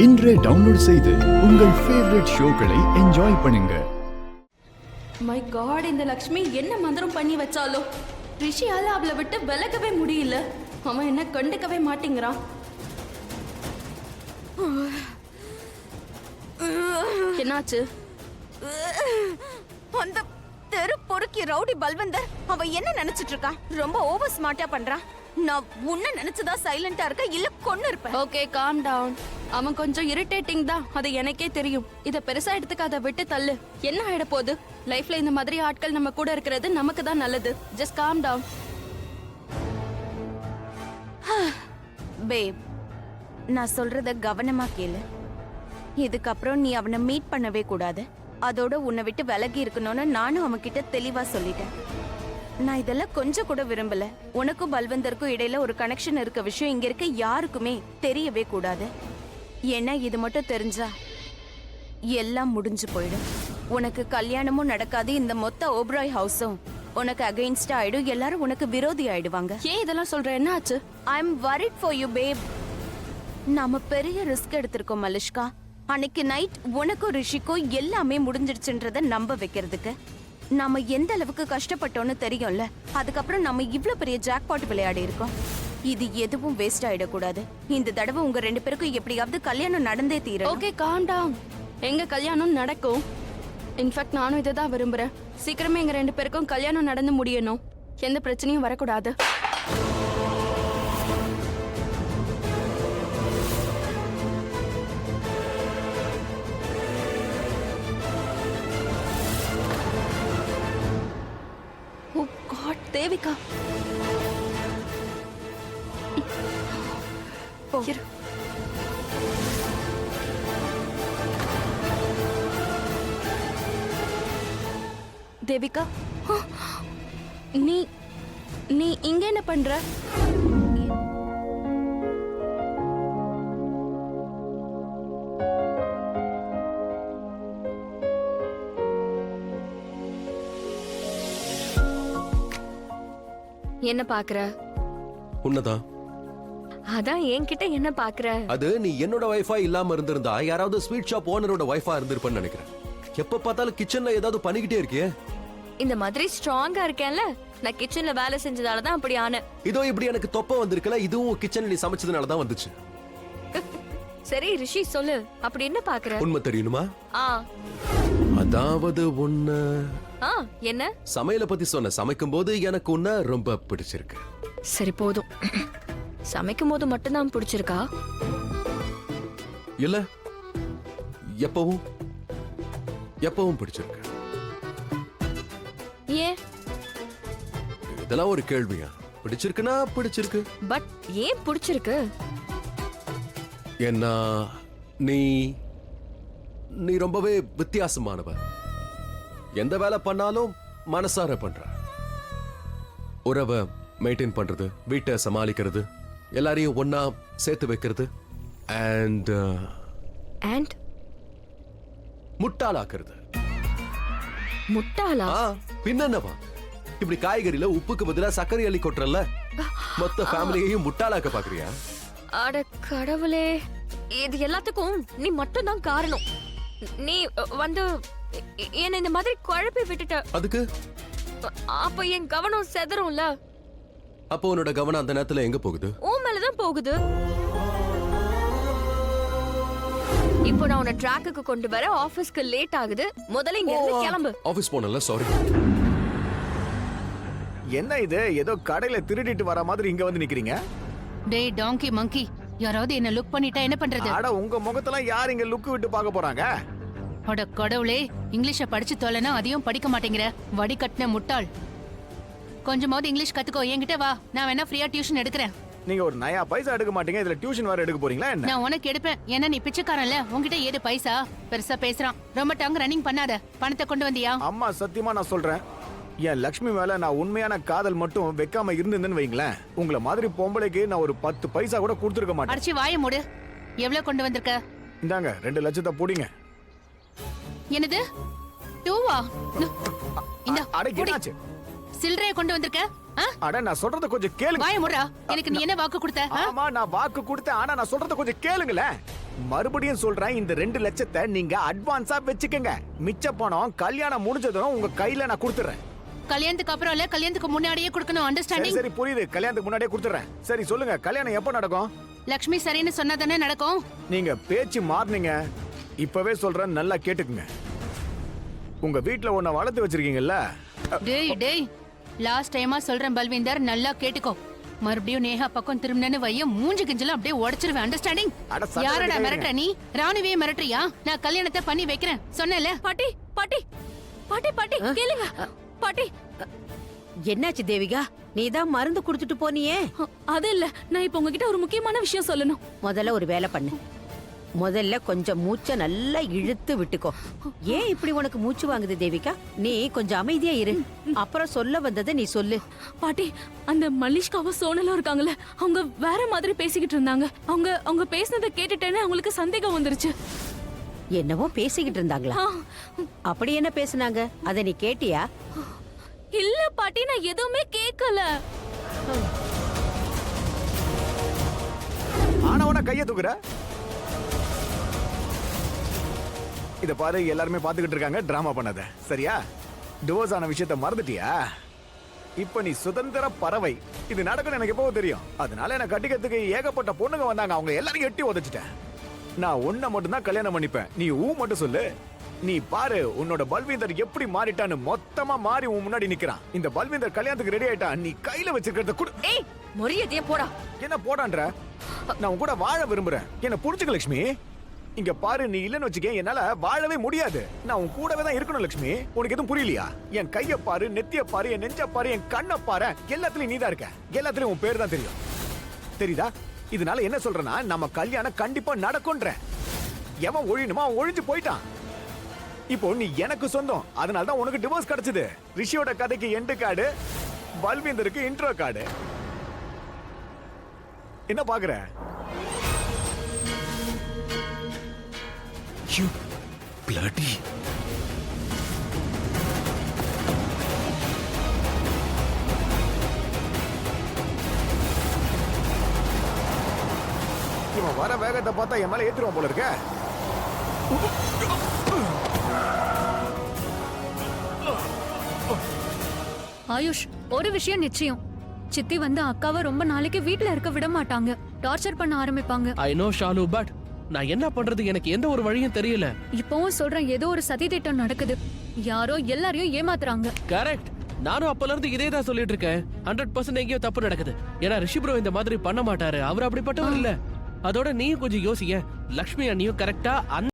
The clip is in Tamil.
இன்றே டவுன்லோட் செய்து உங்கள் ஃபேவரட் ஷோக்களை என்ஜாய் பண்ணுங்க. மை காட், இந்த லக்ஷ்மி என்ன மந்திரம் பண்ணி வச்சாலோ ரிஷியால அவளை விட்டு விலகவே முடியல. அவன் என்ன கண்டுக்கவே மாட்டேங்கிறான். என்னாச்சு? அந்த தெரு பொறுக்கி ரவுடி பல்வந்தர் அவ என்ன நினைச்சிட்டு இருக்கா? ரொம்ப ஓவர் ஸ்மார்ட்டா பண்றான். நான் உன்ன நினைச்சதா சைலண்டா இருக்க இல்ல கொன்னு இருப்பேன். Okay, calm down. அவன் கொஞ்சம் இரிட்டேட்டிங் தான், அது எனக்கே தெரியும். இத பெருசா எடுத்துக்காத, விட்டு தள்ளு. என்ன ஆயிட போகுது? லைஃப்ல இந்த மாதிரி ஆட்கள் நம்ம கூட இருக்கிறது நமக்கு தான் நல்லது. Just calm down. பேப், நான் சொல்றத கவனமா கேளு. இதுக்கப்புறம் நீ அவனை மீட் பண்ணவே கூடாது. அதோட உன்னை விட்டு விலகி இருக்கணும்னு நானும் அவன்கிட்ட தெளிவா சொல்லிட்டேன். நான் இதெல்லாம் கொஞ்சம் கூட விரும்பல. உனக்கும் பல்வந்தருக்கும் இடையில ஒரு கனெக்ஷன் இருக்க விஷயம் இங்க இருக்க யாருக்குமே தெரியவே கூடாது. ஏன்னா இது மட்டும் தெரிஞ்சா எல்லாம் முடிஞ்சு போயிடும். உனக்கு கல்யாணமும் நடக்காது. இந்த மொத்த ஓப்ராய் ஹவுஸும் உனக்கு அகைன்ஸ்டா ஆயிடும். எல்லாரும் உனக்கு விரோதி ஆயிடுவாங்க. ஏன் இதெல்லாம் சொல்ற? என்ன ஆச்சு? I am worried for you பேப். நாம பெரிய ரிஸ்க் எடுத்திருக்கோம் மலிஷ்கா. அன்னைக்கு நைட் உனக்கும் ரிஷிக்கும் எல்லாமே முடிஞ்சிடுச்சுன்றத நம்ப வைக்கிறதுக்கு. நாம எந்த அளவுக்கு கஷ்டப்பட்டோம்னு தெரியும்ல. அதுக்கப்புறம் நம்ம இவ்ளோ பெரிய ஜாக்பாட் விளையாடி இருக்கோம். இது எதுவும் வேஸ்ட் ஆயிடக்கூடாது. இந்த தடவை உங்க ரெண்டு பேருக்கும் எப்படியாவது கல்யாணம் நடந்தே தீரும். Okay, calm down. எங்க கல்யாணம் நடக்கும். இன்ஃபேக்ட் நானும் இதை தான் விரும்புறேன். சீக்கிரமே எங்க ரெண்டு பேருக்கும் கல்யாணம் நடந்து முடியணும். எந்த பிரச்சனையும் வரக்கூடாது. ஓ காட், தேவிகா. இரு. தேவிகா, நீ நீ இங்க என்ன பண்ற? என்ன பாக்குற? உன்னதான். அதான் என்கிட்ட என்ன பாக்குற? அது நீ என்னோட வைஃபா இல்லாம இருந்திருந்தா யாராவது ஸ்வீட் ஷாப் ஓனரோட வைஃபா இருந்திருப்பேன்னு நினைக்கிறேன். எப்ப பார்த்தாலும் கிச்சன்ல ஏதாவது பண்ணிக்கிட்டே இருக்கியே. இந்த மாதிரி ஸ்ட்ராங்கா இருக்கேன்ல, நான் கிச்சன்ல வேலை செஞ்சதால தான் அப்படி ஆன. இதோ இப்படி எனக்கு தொப்பை வந்திருக்கல, இதுவும் கிச்சன்ல நீ சமைச்சதுனால தான் வந்துச்சு. சரி ரிஷி, சொல்லு, அப்படி என்ன பாக்குற? உண்மை தெரியணுமா? ஆ அதாவது உன்ன என்ன சமையல பத்தி சொன்ன. சமைக்கும் போது எனக்கு உன்ன ரொம்ப பிடிச்சிருக்கு. சரி போதும். சமைக்கும் போது மட்டும் தான் பிடிச்சிருக்கா? இல்ல, எப்பவும் எப்பவும் பிடிச்சிருக்கு. ஏன்? இதெல்லாம் ஒரு கேள்வியா? பிடிச்சிருக்குன்னா பிடிச்சிருக்கு. பட் ஏன் பிடிச்சிருக்கு? ஏன்னா நீ நீ ரொம்பவே வித்தியாசமானவ. எந்த வேலை பண்ணாலும் மனசார பண்ற. உறவை மெயின்டைன் பண்றது, வீட்டை சமாளிக்கிறது, எல்லாரையும் ஒன்னா சேர்த்து வைக்கிறது, அண்ட் முட்டாளாக்குறது. முட்டாளா? பின்னவா? இப்படி காய்கறியில உப்புக்கு பதிலா சர்க்கரை அள்ளி கொட்டுறல, மொத்த ஃபேமிலியையும் முட்டாளாக்க பாக்குறியா? அட கடவுளே, இது எல்லாத்துக்கும் நீ மட்டும் தான் காரணம். நீ வந்து என்ன இந்த மாதிரி குழப்பி விட்டுட்ட. அதுக்கு அப்ப என் கவனம் செதறும்ல. அப்போ உன்னோட கவனம் அந்த நேரத்துல எங்க போகுது? உன் மேலதான் போகுது. இப்போ நான் உன்னை ட்ராக்குக்கு கொண்டு வர ஆபீஸ்க்கு லேட் ஆகுது. முதல்ல இங்க இருந்து கிளம்பு. ஆபீஸ் போனல, சாரி. என்ன இது? ஏதோ கடையில திருடிட்டு வர மாதிரி இங்க வந்து நிக்கிறீங்க. டேய் டாங்கி மங்கி, யாராவது என்ன லுக் பண்ணிட்டா என்ன பண்றது? அட, உங்க முகத்தெல்லாம் யார் இங்க லுக் விட்டு பார்க்க போறாங்க? அட கடவுளே, இங்கிலீஷ படிச்சு தொலைனா அதையும் படிக்க மாட்டேங்கிற வடிகட்டின முட்டாள். கொஞ்சமாவது இங்கிலீஷ் கத்துக்கோ, என்கிட்ட வா, நான் வேணா ஃப்ரீயா டியூஷன் எடுக்கிறேன். நீங்க ஒரு நயா பைசா எடுக்க மாட்டீங்க, இதுல டியூஷன் வேற எடுக்க போறீங்களா என்ன? நான் உனக்கு எடுப்பேன், ஏன்னா நீ பிச்சைக்காரன்ல. உன்கிட்ட ஏது பைசா? பெருசா பேசுறான். ரொம்ப டங் ரன்னிங் பண்ணாத. பணத்தை கொண்டு வந்தியா? அம்மா, சத்தியமா நான் சொல்றேன், என் லக்ஷ்மி மேல நான் உண்மையான காதல் மட்டும் வைக்காம இருந்திருந்தேன்னு வைங்களேன், உங்களை மாதிரி பொம்பளைக்கு நான் ஒரு 10 பைசா கூட கொடுத்துருக்க மாட்டேன். அடிச்சு வாய மூடு. எவ்வளவு கொண்டு வந்திருக்க? இந்தாங்க 2 லட்சத்தை போடுங்க. என்னது? 2வா? இந்த என்னாச்சு? சில்லறைய கொண்டு வந்திருக்க? அட, நான் சொல்றத கொஞ்சம் கேளுங்க. வாய மூடுடா. எனக்கு நீ என்ன வாக்கு கொடுத்த? ஆமா, நான் வாக்கு கொடுத்தேன். ஆனா நான் சொல்றத கொஞ்சம் கேளுங்களேன். மறுபடியும் சொல்றேன், இந்த 2 லட்சத்தை நீங்க அட்வான்ஸா வச்சுக்கங்க. மிச்ச பணம் கல்யாணம் முடிஞ்சதும் உங்க கையில நான் கொடுத்துறேன். கல்யாணத்துக்கு அப்புறம் இல்ல, கல்யாணத்துக்கு முன்னாடியே கொடுக்கணும். சரி அண்டர்ஸ்டாண்டிங்? சரி புரியுது, கல்யாணத்துக்கு முன்னாடியே கொடுத்துறேன். சரி சொல்லுங்க, கல்யாணம் எப்போ நடக்கும்? லக்ஷ்மி சரின்னு சொன்னா தானே நடக்கும். நீங்க பேச்சு மாறுனீங்க. இப்பவே சொல்றேன், நல்லா கேட்டுக்குங்க. உங்க வீட்ல ஒன்ன வளர்த்து வச்சிருக்கீங்கல்ல, டேய் டேய், லாஸ்ட் டைமா சொல்றேன் பல்விந்தர், நல்லா கேட்டுக்கோ. மறுபடியும் நேஹா பக்கம் திரும்பினு வைய மூஞ்சி கிஞ்சலாம் அப்படியே உடைச்சிருவேன். அண்டர்ஸ்டாண்டிங்? அட சத்தம் யாரடா கேட்காதீங்க. மிரட்டுற நீ? ராணுவே மிரட்டுறியா? நான் கல்யாணத்தை பண்ணி வைக்கிறேன் சொன்னேன்ல. பாட்டி பாட்டி பாட்டி பாட்டி கேளுங்க பாட்டி. என்னாச்சு தேவிகா? நீ தான் மருந்து குடுத்துட்டு போனியே. அது இல்ல, நான் இப்ப உங்ககிட்ட ஒரு முக்கியமான விஷயம் சொல்லணும். முதல்ல ஒரு வேலை பண்ணு. முதல்ல கொஞ்சம் மூச்சை நல்லா இழுத்து விட்டுக்கோ. ஏன் இப்படி உனக்கு மூச்சு வாங்குது தேவிகா? நீ கொஞ்சம் அமைதியா இரு. அப்புறம் சொல்ல வந்ததை நீ சொல்லு. பாட்டி, அந்த மல்லிஷ்காவும் சோனலும் இருக்காங்கல்ல, அவங்க வேற மாதிரி பேசிக்கிட்டு இருந்தாங்க. அவங்க பேசினதை கேட்டுட்டேன்னு அவங்களுக்கு சந்தேகம் வந்துருச்சு. என்னவோ பேசிக்கிட்டு இருந்தாங்களா? ஆ, அப்படி என்ன பேசுனாங்க? அதை நீ கேட்டியா? இல்ல பாட்டி, நான் எதுவுமே கேட்கல. ஆனவனா கைய தூக்குற. இத பாரு, எல்லாருமே பாத்துக்கிட்டு இருக்காங்க, டிராமா பண்ணாத சரியா? டிவோர்ஸ் ஆன விஷயத்த மறந்துட்டியா? இப்ப நீ சுதந்திர பறவை. இது நடக்கும்னு எனக்கு எப்பவோ தெரியும். அதனால என்ன கட்டிக்கிறதுக்கு ஏகப்பட்ட பொண்ணுங்க வந்தாங்க, அவங்க எல்லாரையும் எட்டி உதச்சிட்டேன். நான் உன்னை மட்டும் தான் கல்யாணம் பண்ணிப்பேன். நீ ஊ மட்டும் சொல்லு. நீ பாரு, உன்னோட பல்வீந்தர் எப்படி மாறிட்டான்னு. மொத்தமா மாறி உன் முன்னாடி நிக்கிறான். இந்த பல்வீந்தர் கல்யாணத்துக்கு ரெடி ஆயிட்டான். நீ கையில வச்சிருக்கிறத குடு. ஏய் மரியாதையா போடா. என்ன போடான்ற? நான் உன் கூட வாழ விரும்புறேன். என்ன புரிஞ்சுக்க லட்சுமி. இங்க பாரு, நீ இல்லன்னு வச்சுக்க, என்னால வாழவே முடியாது. நான் உன் கூடவே தான் இருக்கணும் லட்சுமி. உனக்கு எதுவும் புரியலையா? என் கைய பாரு, நெத்திய பாரு, என் நெஞ்ச பாரு, என் கண்ணை பாரு, எல்லாத்துலயும் நீ தான் இருக்க. எல்லாத்துலயும் உன் பேர் தான் தெரியும். தெரியுதா? இதனால என்ன சொல்றேன்னா, நம்ம கல்யாணம் கண்டிப்பா நடக்கும்ன்ற. எவன் ஒழியணுமோ அவன் ஒழிஞ்சு போயிட்டான். இப்போ நீ எனக்கு சொந்தம். அதனால தான் உனக்கு டிவோர்ஸ் கிடைச்சது. ரிஷியோட கதைக்கு எண்டு கார்டு, பல்வீந்தருக்கு இன்ட்ரோ கார்டு. என்ன பாக்குற? You bloody. இவன் வர வேகத்தை பார்த்தா என் மேல ஏத்திருவான் போல இருக்க. ஆயுஷ், ஒரு விஷயம் நிச்சயம். சித்தி வந்து அக்காவை ரொம்ப நாளைக்கு வீட்ல இருக்க விட மாட்டாங்க. டார்ச்சர் பண்ண ஆரம்பிப்பாங்க. ஐ நோ ஷாலு, பட் நான் என்ன பண்றது? எனக்கு எந்த ஒரு வழியும் தெரியல. இப்பவும் சொல்றேன், ஏதோ ஒரு சதி திட்டம் நடக்குது. யாரோ எல்லாரையும் ஏமாத்துறாங்க. கரெக்ட். நானும் அப்பல இருந்து இதே தான் சொல்லிட்டு இருக்கேன். 100% எங்கேயோ தப்பு நடக்குது. ஏன்னா ரிஷி ப்ரோ இந்த மாதிரி பண்ண மாட்டாரு. அவர் அப்படிப்பட்டவர் இல்ல. அதோட நீயும் கொஞ்சம் யோசிங்க. லக்ஷ்மி அண்ணியும் கரெக்டா